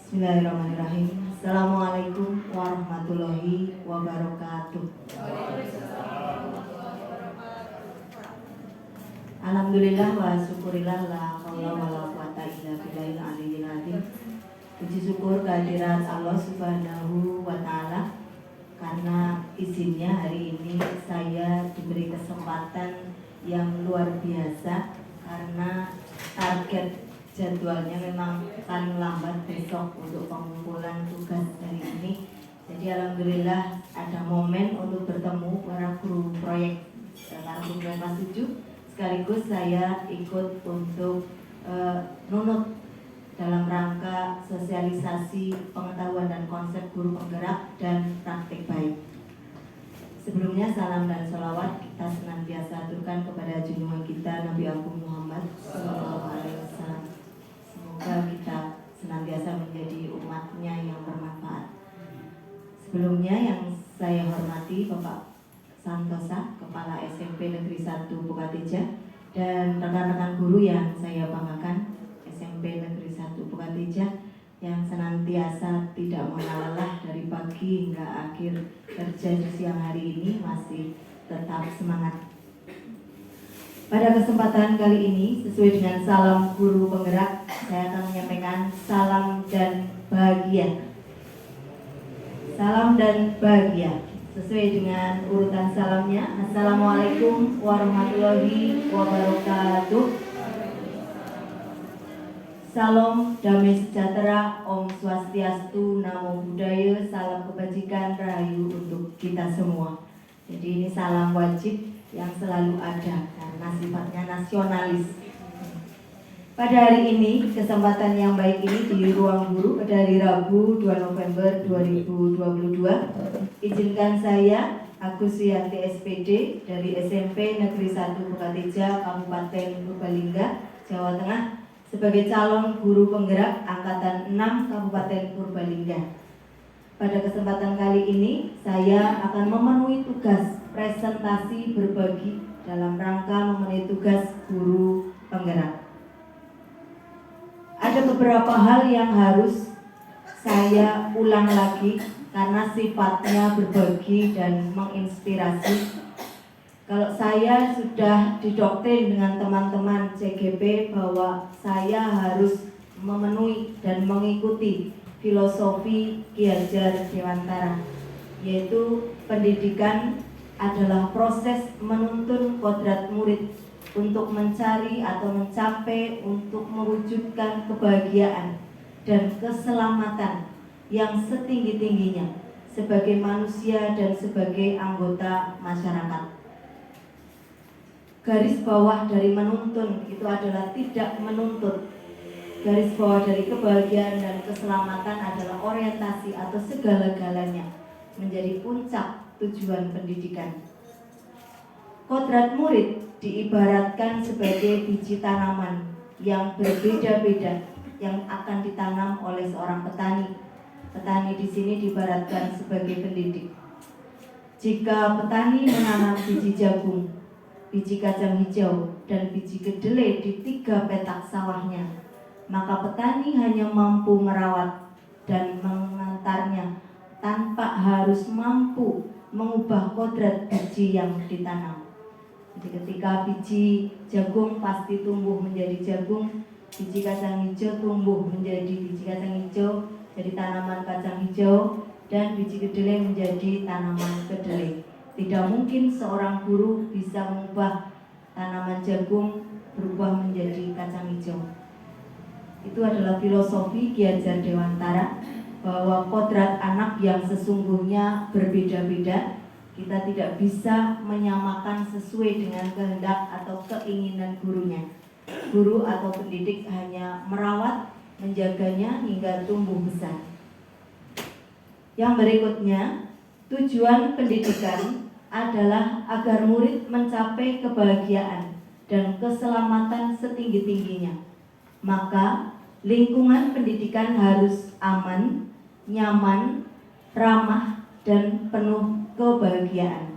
Bismillahirrahmanirrahim. Assalamualaikum warahmatullahi wabarakatuh. Alhamdulillah wa syukurillah la haula wala quwata illa billahil aliyyil azim. Puji syukur kehadirat Allah Subhanahu wa taala karena izinnya hari ini saya diberi kesempatan yang luar biasa karena target jadwalnya memang paling lambat besok untuk pengumpulan tugas hari ini. Jadi alhamdulillah ada momen untuk bertemu para guru proyek Karanggung kelas 7. Sekaligus saya ikut untuk nunut dalam rangka sosialisasi pengetahuan dan konsep guru penggerak dan praktik baik. Sebelumnya salam dan sholawat kita senantiasa aturkan kepada junjungan kita Nabi Agung Muhammad SAW. Semoga kita senantiasa menjadi umatnya yang bermanfaat. Sebelumnya yang saya hormati Bapak Santosa, Kepala SMP Negeri 1 Pukateja, dan rekan-rekan guru yang saya banggakan, SMP Negeri 1 Pukateja yang senantiasa tidak mengenal lelah dari pagi hingga akhir kerja di siang hari ini masih tetap semangat. Pada kesempatan kali ini, sesuai dengan salam guru penggerak, saya akan menyampaikan salam dan bahagia. Salam dan bahagia. Sesuai dengan urutan salamnya. Assalamualaikum warahmatullahi wabarakatuh. Salam damai sejahtera, Om Swastiastu, Namo Buddhaya, salam kebajikan, rahayu untuk kita semua. Jadi ini salam wajib yang selalu ada karena sifatnya nasionalis. Pada hari ini, kesempatan yang baik ini di Ruang Guru pada hari Rabu 2 November 2022, izinkan saya, Agus Yanti SPD dari SMP Negeri 1 Pukateja, Kabupaten Purbalingga, Jawa Tengah, sebagai calon guru penggerak Angkatan 6 Kabupaten Purbalingga. Pada kesempatan kali ini, saya akan memenuhi tugas presentasi berbagi dalam rangka memenuhi tugas guru penggerak. Ada beberapa hal yang harus saya ulang lagi karena sifatnya berbagi dan menginspirasi. Kalau saya sudah didoktrin dengan teman-teman CGP bahwa saya harus memenuhi dan mengikuti filosofi Ki Hajar Dewantara, yaitu pendidikan adalah proses menuntun kodrat murid untuk mencari atau mencapai untuk mewujudkan kebahagiaan dan keselamatan yang setinggi-tingginya sebagai manusia dan sebagai anggota masyarakat. Garis bawah dari menuntun itu adalah tidak menuntut. Garis bawah dari kebahagiaan dan keselamatan adalah orientasi atau segala-galanya menjadi puncak tujuan pendidikan. Kodrat murid diibaratkan sebagai biji tanaman yang berbeda-beda yang akan ditanam oleh seorang petani. Petani di sini diibaratkan sebagai pendidik. Jika petani menanam biji jagung, biji kacang hijau, dan biji kedelai di 3 petak sawahnya, maka petani hanya mampu merawat dan mengantarnya tanpa harus mampu mengubah kodrat biji yang ditanam. Jadi ketika biji jagung pasti tumbuh menjadi jagung, biji kacang hijau tumbuh menjadi biji kacang hijau, jadi tanaman kacang hijau, dan biji kedelai menjadi tanaman kedelai. Tidak mungkin seorang guru bisa mengubah tanaman jagung berubah menjadi kacang hijau. Itu adalah filosofi Ki Hajar Dewantara, bahwa kodrat anak yang sesungguhnya berbeda-beda. Kita tidak bisa menyamakan sesuai dengan kehendak atau keinginan gurunya. Guru atau pendidik hanya merawat, menjaganya hingga tumbuh besar. Yang berikutnya, tujuan pendidikan adalah agar murid mencapai kebahagiaan dan keselamatan setinggi-tingginya. Maka lingkungan pendidikan harus aman, nyaman, ramah, dan penuh kebahagiaan.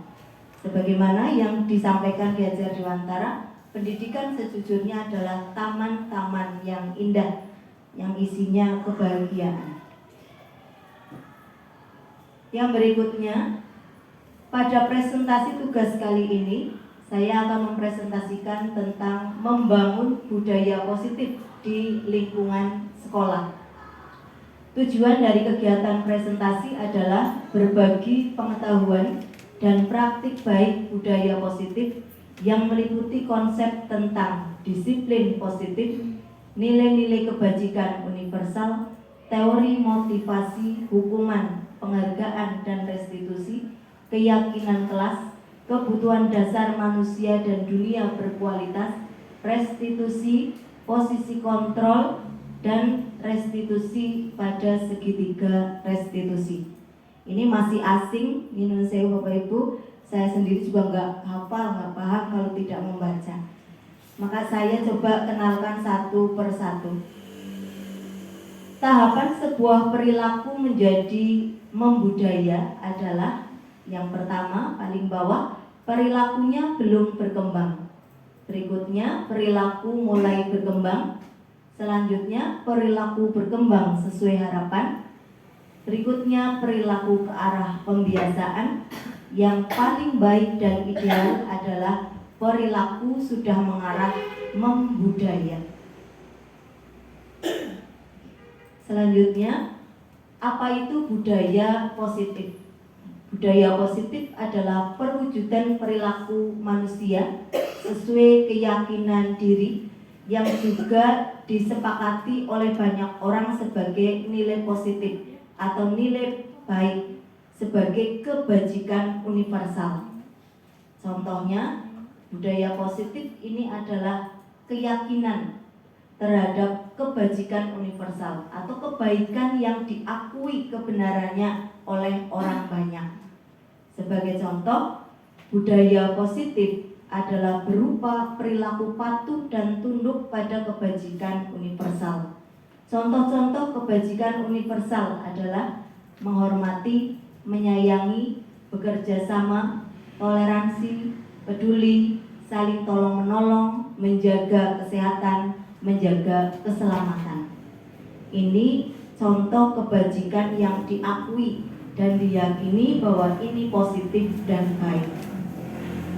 Sebagaimana yang disampaikan Ki Hajar Dewantara, pendidikan sejujurnya adalah taman-taman yang indah, yang isinya kebahagiaan. Yang berikutnya, pada presentasi tugas kali ini, saya akan mempresentasikan tentang membangun budaya positif di lingkungan sekolah. Tujuan dari kegiatan presentasi adalah berbagi pengetahuan dan praktik baik budaya positif yang meliputi konsep tentang disiplin positif, nilai-nilai kebajikan universal, teori motivasi, hukuman, penghargaan dan restitusi, keyakinan kelas, kebutuhan dasar manusia dan dunia berkualitas, restitusi, posisi kontrol, dan restitusi pada segitiga restitusi. Ini masih asing, minun sewu Bapak Ibu. Saya sendiri juga nggak hafal, nggak paham kalau tidak membaca. Maka saya coba kenalkan satu persatu. Tahapan sebuah perilaku menjadi membudaya adalah yang pertama, paling bawah, perilakunya belum berkembang. Berikutnya, perilaku mulai berkembang. Selanjutnya, perilaku berkembang sesuai harapan. Berikutnya, perilaku ke arah pembiasaan. Yang paling baik dan ideal adalah perilaku sudah mengarah membudaya. Selanjutnya, apa itu budaya positif? Budaya positif adalah perwujudan perilaku manusia sesuai keyakinan diri yang juga disepakati oleh banyak orang sebagai nilai positif atau nilai baik sebagai kebajikan universal. Contohnya, budaya positif ini adalah keyakinan terhadap kebajikan universal atau kebaikan yang diakui kebenarannya oleh orang banyak. Sebagai contoh, budaya positif adalah berupa perilaku patuh dan tunduk pada kebajikan universal. Contoh-contoh kebajikan universal adalah menghormati, menyayangi, bekerja sama, toleransi, peduli, saling tolong-menolong, menjaga kesehatan, menjaga keselamatan. Ini contoh kebajikan yang diakui dan diyakini bahwa ini positif dan baik.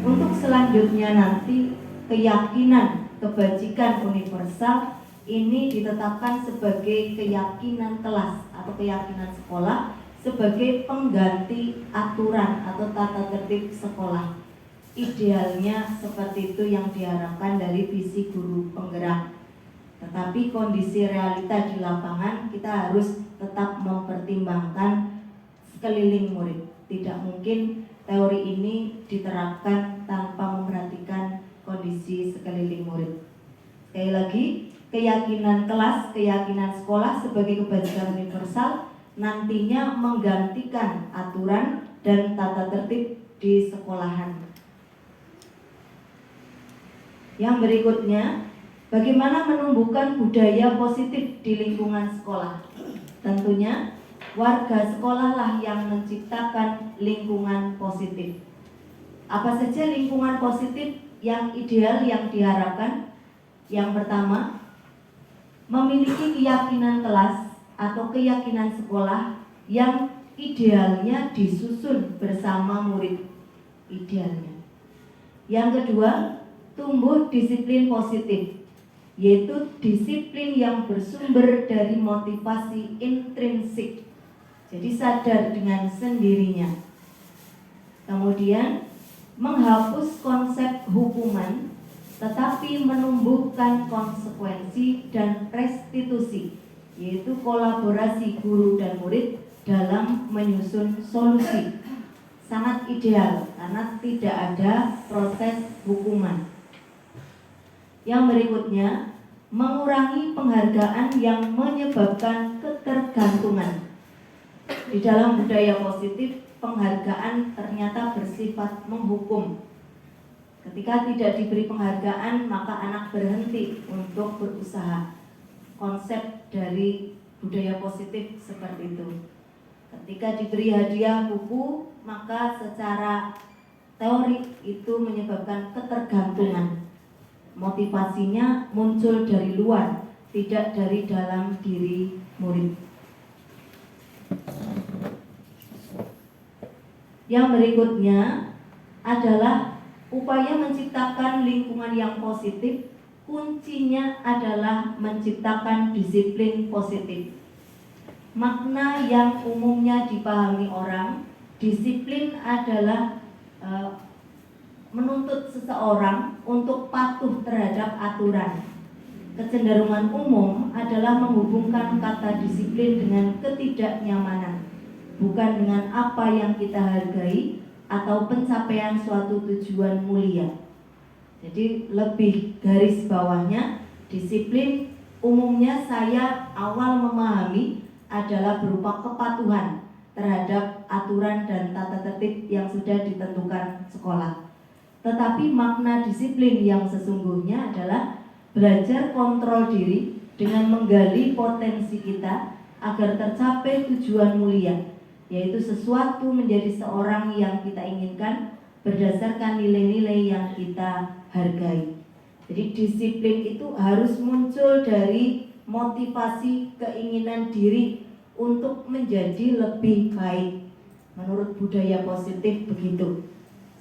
Untuk selanjutnya nanti, keyakinan kebajikan universal ini ditetapkan sebagai keyakinan kelas atau keyakinan sekolah sebagai pengganti aturan atau tata tertib sekolah. Idealnya seperti itu yang diharapkan dari visi guru penggerak. Tetapi kondisi realita di lapangan kita harus tetap mempertimbangkan sekeliling murid. Tidak mungkin teori ini diterapkan tanpa memperhatikan kondisi sekeliling murid. Sekali lagi, keyakinan kelas, keyakinan sekolah sebagai kebajikan universal nantinya menggantikan aturan dan tata tertib di sekolahan. Yang berikutnya, bagaimana menumbuhkan budaya positif di lingkungan sekolah? Tentunya warga sekolahlah yang menciptakan lingkungan positif. Apa saja lingkungan positif yang ideal yang diharapkan? Yang pertama, memiliki keyakinan kelas atau keyakinan sekolah yang idealnya disusun bersama murid. Idealnya. Yang kedua, tumbuh disiplin positif, yaitu disiplin yang bersumber dari motivasi intrinsik. Jadi sadar dengan sendirinya. Kemudian menghapus konsep hukuman, tetapi menumbuhkan konsekuensi dan restitusi, yaitu kolaborasi guru dan murid dalam menyusun solusi. Sangat ideal karena tidak ada proses hukuman. Yang berikutnya, mengurangi penghargaan yang menyebabkan ketergantungan. Di dalam budaya positif, penghargaan ternyata bersifat menghukum. Ketika tidak diberi penghargaan, maka anak berhenti untuk berusaha. Konsep dari budaya positif seperti itu. Ketika diberi hadiah buku, maka secara teori itu menyebabkan ketergantungan. Motivasinya muncul dari luar, tidak dari dalam diri murid. Yang berikutnya adalah upaya menciptakan lingkungan yang positif. Kuncinya adalah menciptakan disiplin positif. Makna yang umumnya dipahami orang, disiplin adalah menuntut seseorang untuk patuh terhadap aturan. Kecenderungan umum adalah menghubungkan kata disiplin dengan ketidaknyamanan, bukan dengan apa yang kita hargai atau pencapaian suatu tujuan mulia. Jadi lebih garis bawahnya, disiplin umumnya saya awal memahami adalah berupa kepatuhan terhadap aturan dan tata tertib yang sudah ditentukan sekolah. Tetapi makna disiplin yang sesungguhnya adalah belajar kontrol diri dengan menggali potensi kita agar tercapai tujuan mulia, yaitu sesuatu menjadi seorang yang kita inginkan berdasarkan nilai-nilai yang kita hargai. Jadi disiplin itu harus muncul dari motivasi keinginan diri untuk menjadi lebih baik. Menurut budaya positif begitu.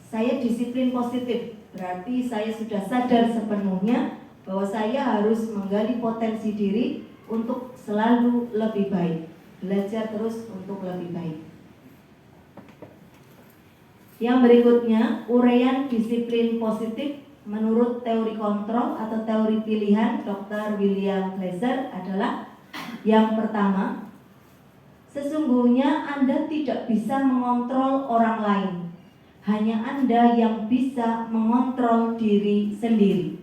Saya disiplin positif, berarti saya sudah sadar sepenuhnya bahwa saya harus menggali potensi diri untuk selalu lebih baik, belajar terus untuk lebih baik. Yang berikutnya, uraian disiplin positif menurut teori kontrol atau teori pilihan Dr. William Glasser adalah yang pertama, sesungguhnya Anda tidak bisa mengontrol orang lain, hanya Anda yang bisa mengontrol diri sendiri.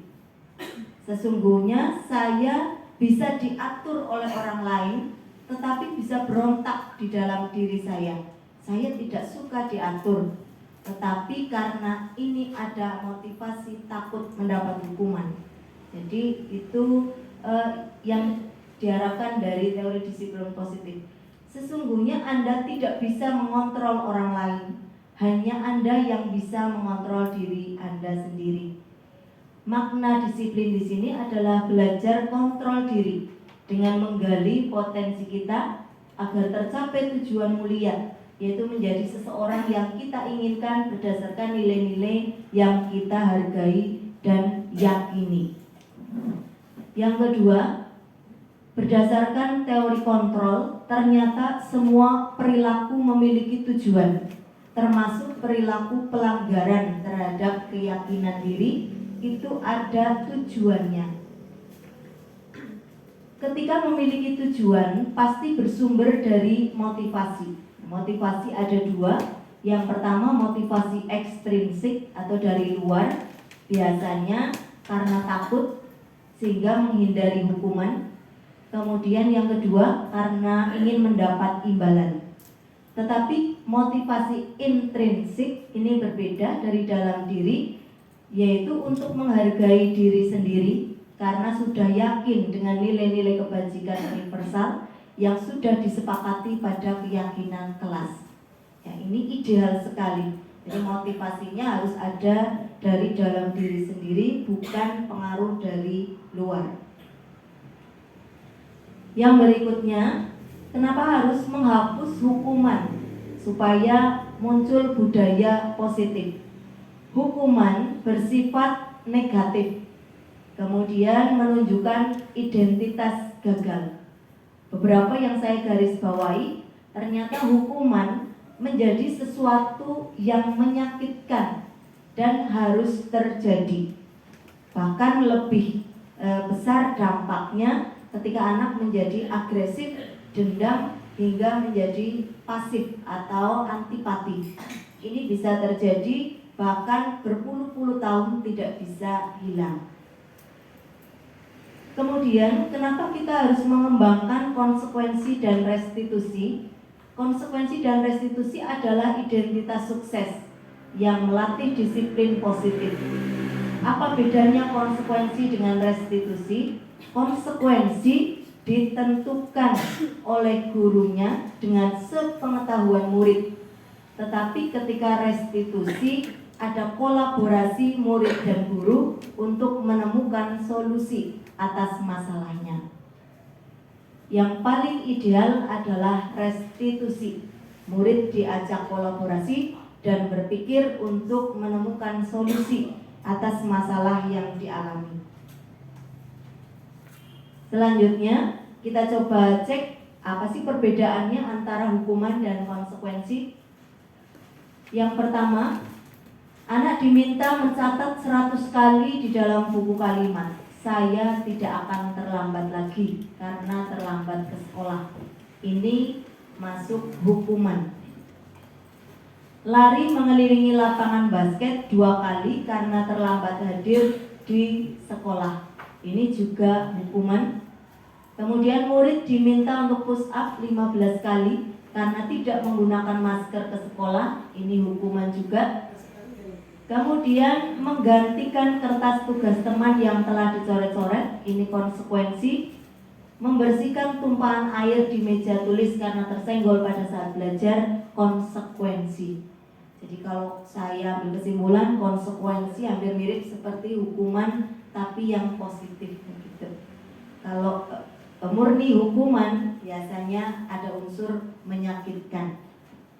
Sesungguhnya saya bisa diatur oleh orang lain, tetapi bisa berontak di dalam diri saya. Saya tidak suka diatur, tetapi karena ini ada motivasi takut mendapat hukuman. Jadi itu yang diharapkan dari teori disiplin positif. Sesungguhnya Anda tidak bisa mengontrol orang lain, hanya Anda yang bisa mengontrol diri Anda sendiri. Makna disiplin di sini adalah belajar kontrol diri dengan menggali potensi kita agar tercapai tujuan mulia, yaitu menjadi seseorang yang kita inginkan berdasarkan nilai-nilai yang kita hargai dan yakini. Yang kedua, berdasarkan teori kontrol, ternyata semua perilaku memiliki tujuan, termasuk perilaku pelanggaran terhadap keyakinan diri. Itu ada tujuannya. Ketika memiliki tujuan, pasti bersumber dari motivasi. Motivasi ada dua. Yang pertama motivasi ekstrinsik atau dari luar, biasanya karena takut sehingga menghindari hukuman. Kemudian yang kedua karena ingin mendapat imbalan. Tetapi motivasi intrinsik ini berbeda dari dalam diri, yaitu untuk menghargai diri sendiri karena sudah yakin dengan nilai-nilai kebajikan universal yang sudah disepakati pada keyakinan kelas. Ya, ini ideal sekali. Jadi motivasinya harus ada dari dalam diri sendiri, bukan pengaruh dari luar. Yang berikutnya, kenapa harus menghapus hukuman supaya muncul budaya positif? Hukuman bersifat negatif, kemudian menunjukkan identitas gagal. Beberapa yang saya garis bawahi, ternyata hukuman menjadi sesuatu yang menyakitkan dan harus terjadi. Bahkan lebih besar dampaknya ketika anak menjadi agresif, dendam, hingga menjadi pasif atau antipati. Ini bisa terjadi bahkan berpuluh-puluh tahun tidak bisa hilang. Kemudian, kenapa kita harus mengembangkan konsekuensi dan restitusi? Konsekuensi dan restitusi adalah identitas sukses yang melatih disiplin positif. Apa bedanya konsekuensi dengan restitusi? Konsekuensi ditentukan oleh gurunya dengan sepengetahuan murid. Tetapi ketika restitusi, ada kolaborasi murid dan guru untuk menemukan solusi atas masalahnya. Yang paling ideal adalah restitusi. Murid diajak kolaborasi, dan berpikir untuk menemukan solusi atas masalah yang dialami. Selanjutnya, kita coba cek apa sih perbedaannya antara hukuman dan konsekuensi. Yang pertama, anak diminta mencatat 100 kali di dalam buku kalimat, "Saya tidak akan terlambat lagi karena terlambat ke sekolah." Ini masuk hukuman. Lari mengelilingi lapangan basket 2 kali karena terlambat hadir di sekolah. Ini juga hukuman. Kemudian murid diminta untuk push up 15 kali karena tidak menggunakan masker ke sekolah. Ini hukuman juga. Kemudian menggantikan kertas tugas teman yang telah dicoret-coret. Ini konsekuensi. Membersihkan tumpahan air di meja tulis karena tersenggol pada saat belajar, konsekuensi. Jadi kalau saya ambil kesimpulan, konsekuensi hampir mirip seperti hukuman tapi yang positif begitu. Kalau murni hukuman biasanya ada unsur menyakitkan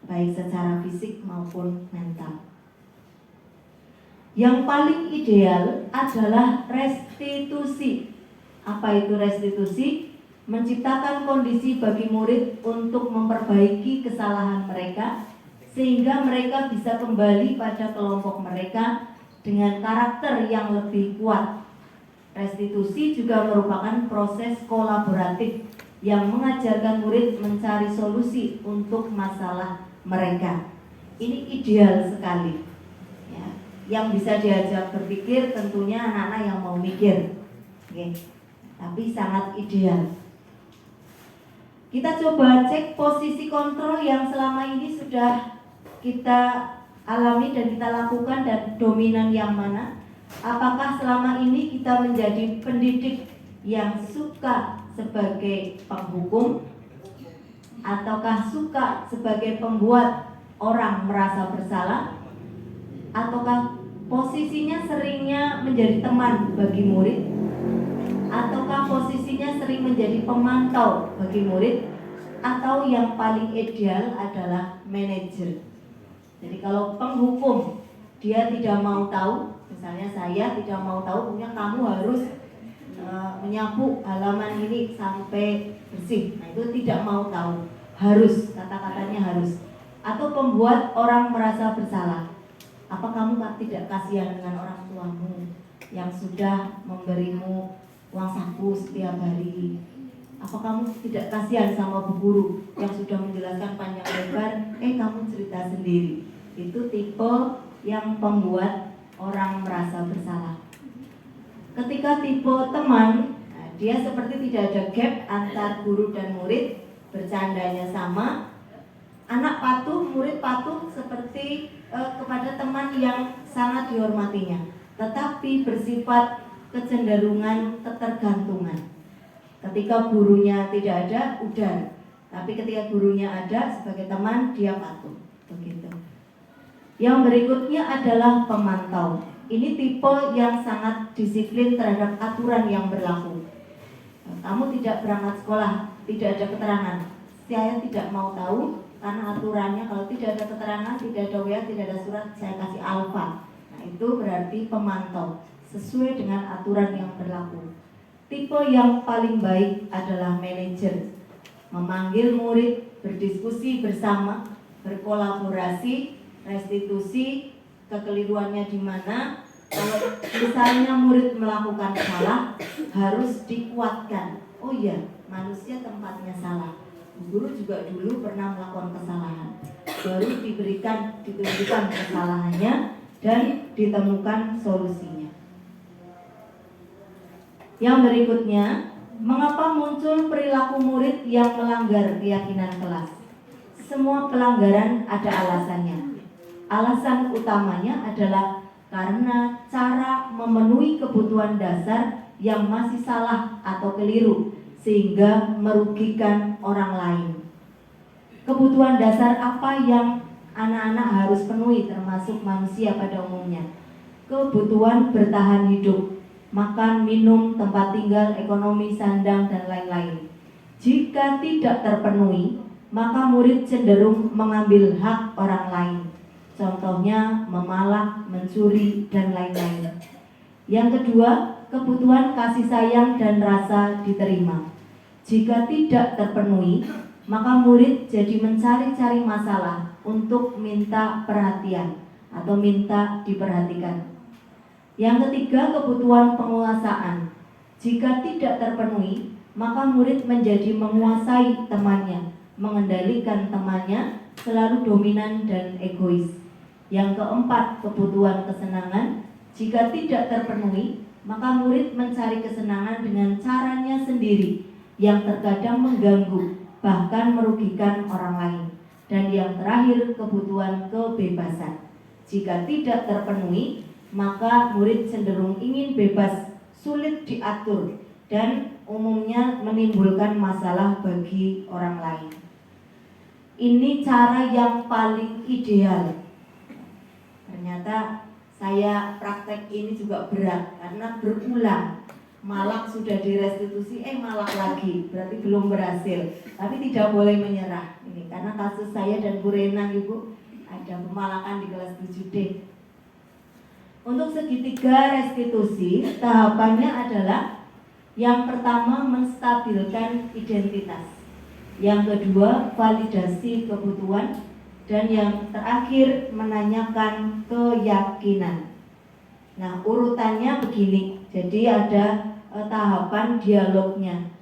baik secara fisik maupun mental. Yang paling ideal adalah restitusi. Apa itu restitusi? Menciptakan kondisi bagi murid untuk memperbaiki kesalahan mereka sehingga mereka bisa kembali pada kelompok mereka dengan karakter yang lebih kuat. Restitusi juga merupakan proses kolaboratif yang mengajarkan murid mencari solusi untuk masalah mereka. Ini ideal sekali ya. Yang bisa diajak berpikir tentunya anak-anak yang mau mikir, tapi sangat ideal. Kita coba cek posisi kontrol yang selama ini sudah kita alami dan kita lakukan dan dominan yang mana. Apakah selama ini kita menjadi pendidik yang suka sebagai penghukum, ataukah suka sebagai pembuat orang merasa bersalah, ataukah posisinya seringnya menjadi teman bagi murid, ataukah posisinya sering menjadi pemantau bagi murid, atau yang paling ideal adalah manajer. Jadi kalau penghukum dia tidak mau tahu, misalnya saya tidak mau tahu, punya kamu harus menyapu halaman ini sampai bersih. Nah itu tidak mau tahu, harus, kata-katanya harus. Atau pembuat orang merasa bersalah. Apa kamu tidak kasihan dengan orang tuamu yang sudah memberimu uang saku setiap hari? Apa kamu tidak kasihan sama bu guru yang sudah menjelaskan panjang lebar? Kamu cerita sendiri. Itu tipe yang membuat orang merasa bersalah. Ketika tipe teman, dia seperti tidak ada gap antar guru dan murid, bercandanya sama. Anak patuh, murid patuh seperti kepada teman yang sangat dihormatinya, tetapi bersifat kecenderungan ketergantungan. Ketika gurunya tidak ada, udah. Tapi ketika gurunya ada, sebagai teman dia patuh. Begitu. Yang berikutnya adalah pemantau. Ini tipe yang sangat disiplin terhadap aturan yang berlaku. Kamu tidak berangkat sekolah, tidak ada keterangan. Saya tidak mau tahu karena aturannya kalau tidak ada keterangan, tidak ada WA, tidak ada surat, saya kasih alfa. Nah itu berarti pemantau sesuai dengan aturan yang berlaku. Tipe yang paling baik adalah manajer. Memanggil murid, berdiskusi bersama, berkolaborasi, restitusi kekeliruannya di mana. Kalau misalnya murid melakukan salah, harus dikuatkan. Oh iya, manusia tempatnya salah. Guru juga dulu pernah melakukan kesalahan. Baru ditunjukkan kesalahannya dan ditemukan solusinya. Yang berikutnya, mengapa muncul perilaku murid yang melanggar keyakinan kelas? Semua pelanggaran ada alasannya. Alasan utamanya adalah karena cara memenuhi kebutuhan dasar yang masih salah atau keliru sehingga merugikan orang lain. Kebutuhan dasar apa yang anak-anak harus penuhi termasuk manusia pada umumnya? Kebutuhan bertahan hidup, makan, minum, tempat tinggal, ekonomi, sandang, dan lain-lain. Jika tidak terpenuhi, maka murid cenderung mengambil hak orang lain. Contohnya memalak, mencuri, dan lain-lain. Yang kedua, kebutuhan kasih sayang dan rasa diterima. Jika tidak terpenuhi, maka murid jadi mencari-cari masalah untuk minta perhatian atau minta diperhatikan. Yang ketiga, kebutuhan penguasaan. Jika tidak terpenuhi, maka murid menjadi menguasai temannya, mengendalikan temannya, selalu dominan dan egois. Yang keempat, kebutuhan kesenangan. Jika tidak terpenuhi, maka murid mencari kesenangan dengan caranya sendiri, yang terkadang mengganggu, bahkan merugikan orang lain. Dan yang terakhir, kebutuhan kebebasan. Jika tidak terpenuhi, maka murid cenderung ingin bebas, sulit diatur, dan umumnya menimbulkan masalah bagi orang lain. Ini cara yang paling ideal. Ternyata saya praktek ini juga berat karena berulang. Malak sudah direstitusi, malak lagi, berarti belum berhasil. Tapi tidak boleh menyerah. Ini karena kasus saya dan Bu Renang, Ibu, ada pemalakan di kelas 7D. Untuk segitiga restitusi, tahapannya adalah yang pertama menstabilkan identitas, yang kedua validasi kebutuhan, dan yang terakhir menanyakan keyakinan. Nah, urutannya begini, jadi ada tahapan dialognya.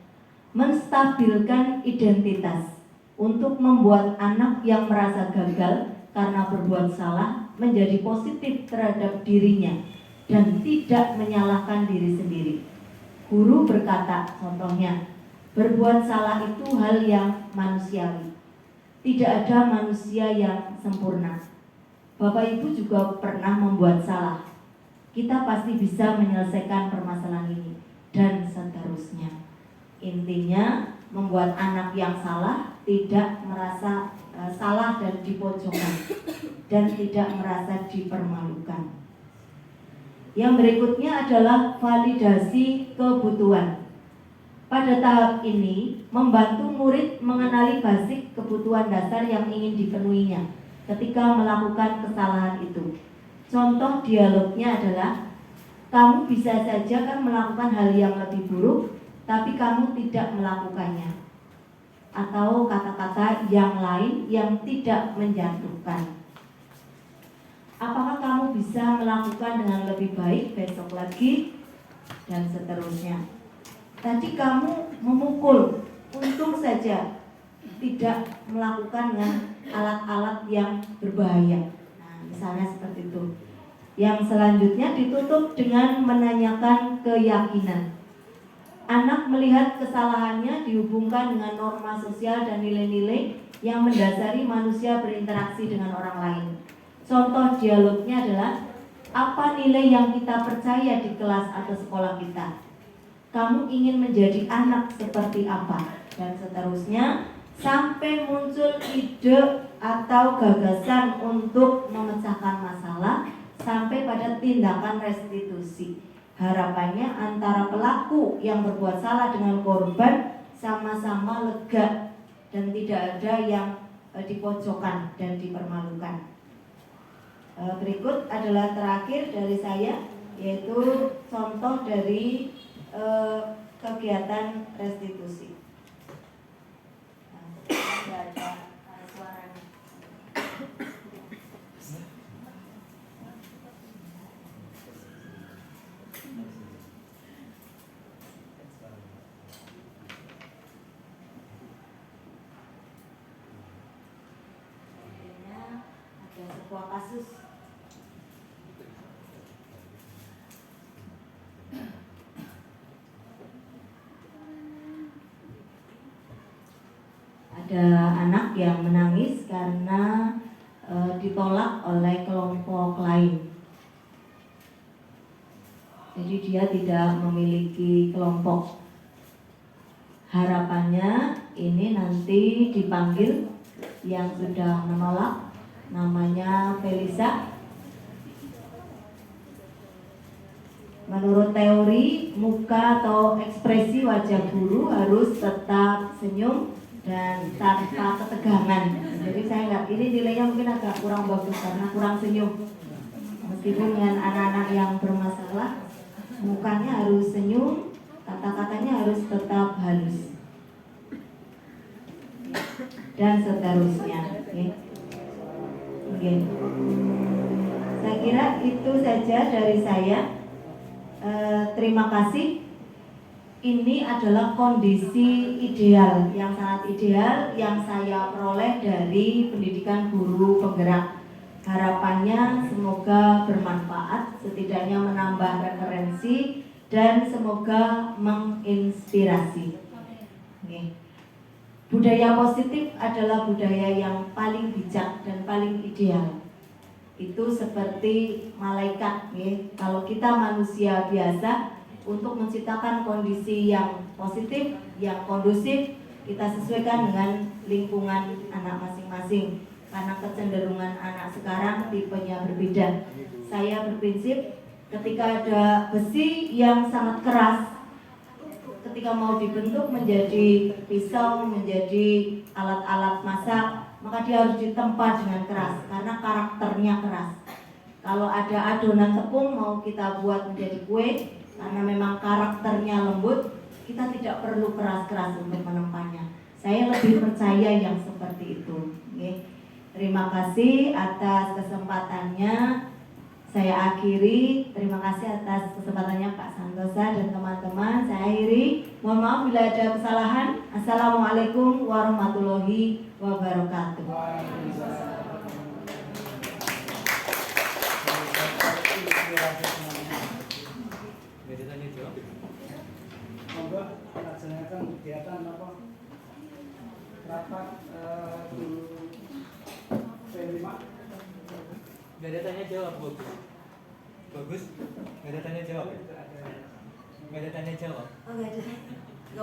Menstabilkan identitas untuk membuat anak yang merasa gagal karena berbuat salah menjadi positif terhadap dirinya dan tidak menyalahkan diri sendiri. Guru berkata, contohnya, berbuat salah itu hal yang manusiawi. Tidak ada manusia yang sempurna. Bapak Ibu juga pernah membuat salah. Kita pasti bisa menyelesaikan permasalahan ini dan seterusnya. Intinya membuat anak yang salah tidak merasa salah dan dipojokkan dan tidak merasa dipermalukan. Yang berikutnya adalah validasi kebutuhan. Pada tahap ini membantu murid mengenali basic kebutuhan dasar yang ingin dipenuhinya ketika melakukan kesalahan itu. Contoh dialognya adalah, kamu bisa saja kan melakukan hal yang lebih buruk, tapi kamu tidak melakukannya. Atau kata-kata yang lain yang tidak menjatuhkan. Apakah kamu bisa melakukan dengan lebih baik besok lagi? Dan seterusnya. Tadi kamu memukul, untung saja tidak melakukan dengan alat-alat yang berbahaya. Nah, misalnya seperti itu. Yang selanjutnya ditutup dengan menanyakan keyakinan. Anak melihat kesalahannya dihubungkan dengan norma sosial dan nilai-nilai yang mendasari manusia berinteraksi dengan orang lain. Contoh dialognya adalah, apa nilai yang kita percaya di kelas atau sekolah kita? Kamu ingin menjadi anak seperti apa? Dan seterusnya, sampai muncul ide atau gagasan untuk memecahkan masalah sampai pada tindakan restitusi. Harapannya antara pelaku yang berbuat salah dengan korban sama-sama lega dan tidak ada yang dipojokkan dan dipermalukan. Berikut adalah terakhir dari saya, yaitu contoh dari kegiatan restitusi. Ada suaranya. Ada sebuah kasus. Ada anak yang menangis karena ditolak oleh kelompok lain. Jadi dia tidak memiliki kelompok. Harapannya ini nanti dipanggil yang sudah menolak, namanya Felisa. Menurut teori, muka atau ekspresi wajah guru harus tetap senyum dan tanpa ketegangan. Jadi saya nggak, ini nilainya mungkin agak kurang bagus karena kurang senyum. Meskipun dengan anak-anak yang bermasalah, mukanya harus senyum, kata-katanya harus tetap halus, dan seterusnya. Oke. Saya kira itu saja dari saya. Terima kasih. Ini adalah kondisi ideal, yang sangat ideal yang saya peroleh dari pendidikan guru penggerak. Harapannya semoga bermanfaat, setidaknya menambah referensi dan semoga menginspirasi. Oke. Budaya positif adalah budaya yang paling bijak dan paling ideal. Itu seperti malaikat, ya. Kalau kita manusia biasa, untuk menciptakan kondisi yang positif, yang kondusif, kita sesuaikan dengan lingkungan anak masing-masing. Karena kecenderungan anak sekarang tipenya berbeda. Saya berprinsip ketika ada besi yang sangat keras, ketika mau dibentuk menjadi pisau, menjadi alat-alat masak, maka dia harus ditempa dengan keras karena karakternya keras. Kalau ada adonan tepung mau kita buat menjadi kue, karena memang karakternya lembut, kita tidak perlu keras-keras untuk menempanya. Saya lebih percaya yang seperti itu. Terima kasih atas kesempatannya. Saya akhiri. Terima kasih atas kesempatannya Pak Santosa dan teman-teman. Saya akhiri. Mohon maaf bila ada kesalahan. Assalamualaikum warahmatullahi wabarakatuh. Monggo laksanakan kegiatan apa? Rapat P5. Gak ada tanya jawab, bagus. Gak ada tanya jawab. Gak ada tanya jawab. Oh, gak ada.